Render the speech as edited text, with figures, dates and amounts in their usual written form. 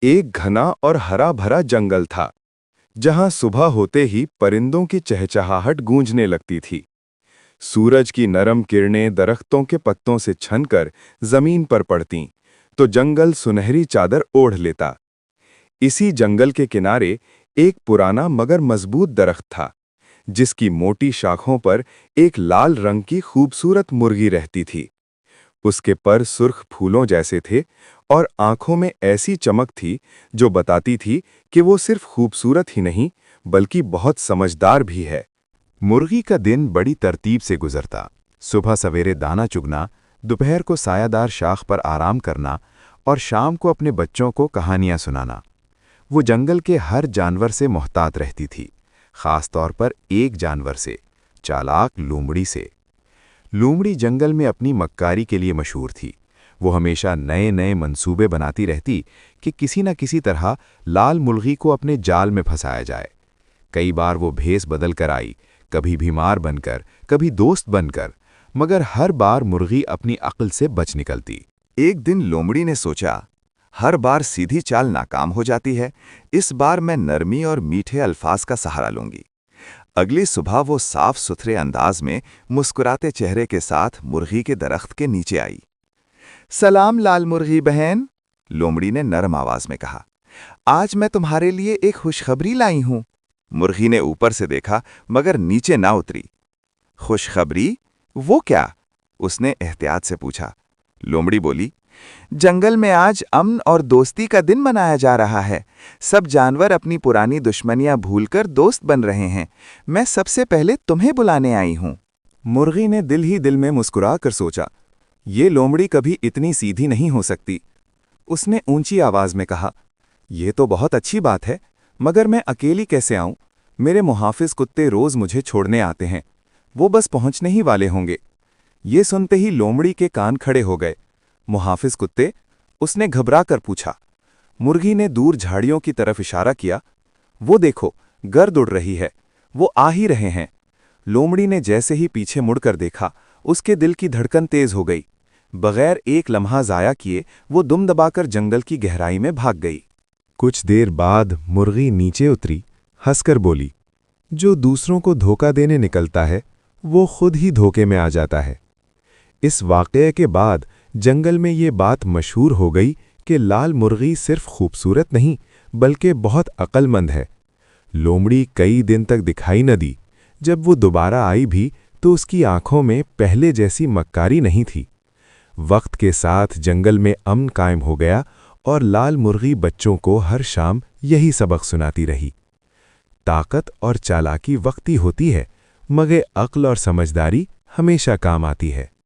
एक घना और हरा भरा जंगल था, जहां सुबह होते ही परिंदों की चहचहाहट गूंजने लगती थी। सूरज की नरम किरणें दरख्तों के पत्तों से छनकर जमीन पर पड़तीं, तो जंगल सुनहरी चादर ओढ़ लेता। इसी जंगल के किनारे एक पुराना मगर मजबूत दरख्त था, जिसकी मोटी शाखों पर एक लाल रंग की खूबसूरत मुर्गी रहती थी। उसके पर सुर्ख फूलों जैसे थे और आंखों में ऐसी चमक थी जो बताती थी कि वो सिर्फ खूबसूरत ही नहीं बल्कि बहुत समझदार भी है। मुर्गी का दिन बड़ी तरतीब से गुजरता। सुबह सवेरे दाना चुगना, दोपहर को सायादार शाख पर आराम करना और शाम को अपने बच्चों को कहानियां सुनाना। वो जंगल के हर जानवर से मोहतात रहती थी, खास तौर पर एक जानवर से, चालाक लोमड़ी से। लोमड़ी जंगल में अपनी मक्कारी के लिए मशहूर थी। वो हमेशा नए नए मंसूबे बनाती रहती कि किसी न किसी तरह लाल मुर्गी को अपने जाल में फंसाया जाए। कई बार वो भेस बदल कर आई, कभी बीमार बनकर, कभी दोस्त बनकर, मगर हर बार मुर्गी अपनी अक्ल से बच निकलती। एक दिन लोमड़ी ने सोचा, हर बार सीधी चाल नाकाम हो जाती है, इस बार मैं नरमी और मीठे अल्फाज का सहारा लूंगी। अगली सुबह वो साफ सुथरे अंदाज में मुस्कुराते चेहरे के साथ मुर्गी के दरख्त के नीचे आई। सलाम लाल मुर्गी बहन, लोमड़ी ने नरम आवाज में कहा। आज मैं तुम्हारे लिए एक खुशखबरी लाई हूं। मुर्गी ने ऊपर से देखा मगर नीचे ना उतरी। खुशखबरी? वो क्या? उसने एहतियात से पूछा। लोमड़ी बोली, जंगल में आज अमन और दोस्ती का दिन मनाया जा रहा है। सब जानवर अपनी पुरानी दुश्मनियां भूलकर दोस्त बन रहे हैं। मैं सबसे पहले तुम्हें बुलाने आई हूं। मुर्गी ने दिल ही दिल में मुस्कुरा कर सोचा, ये लोमड़ी कभी इतनी सीधी नहीं हो सकती। उसने ऊंची आवाज में कहा, ये तो बहुत अच्छी बात है, मगर मैं अकेली कैसे आऊं? मेरे मुहाफिज कुत्ते रोज मुझे छोड़ने आते हैं। वो बस पहुंचने ही वाले होंगे। ये सुनते ही लोमड़ी के कान खड़े हो गए। मुहाफिज कुत्ते? उसने घबरा कर पूछा। मुर्गी ने दूर झाड़ियों की तरफ इशारा किया। वो देखो, गर्द उड़ रही है, वो आ ही रहे हैं। लोमड़ी ने जैसे ही पीछे मुड़कर देखा, उसके दिल की धड़कन तेज हो गई। बगैर एक लम्हा जाया किए वो दुम दबाकर जंगल की गहराई में भाग गई। कुछ देर बाद मुर्गी नीचे उतरी, हंसकर बोली, जो दूसरों को धोखा देने निकलता है वो खुद ही धोखे में आ जाता है। इस वाक़ये के बाद जंगल में ये बात मशहूर हो गई कि लाल मुर्गी सिर्फ खूबसूरत नहीं बल्कि बहुत अक्लमंद है। लोमड़ी कई दिन तक दिखाई न दी। जब वो दोबारा आई भी तो उसकी आंखों में पहले जैसी मक्कारी नहीं थी। वक्त के साथ जंगल में अमन कायम हो गया और लाल मुर्गी बच्चों को हर शाम यही सबक सुनाती रही। ताकत और चालाकी वक्ती होती है, मगर अक्ल और समझदारी हमेशा काम आती है।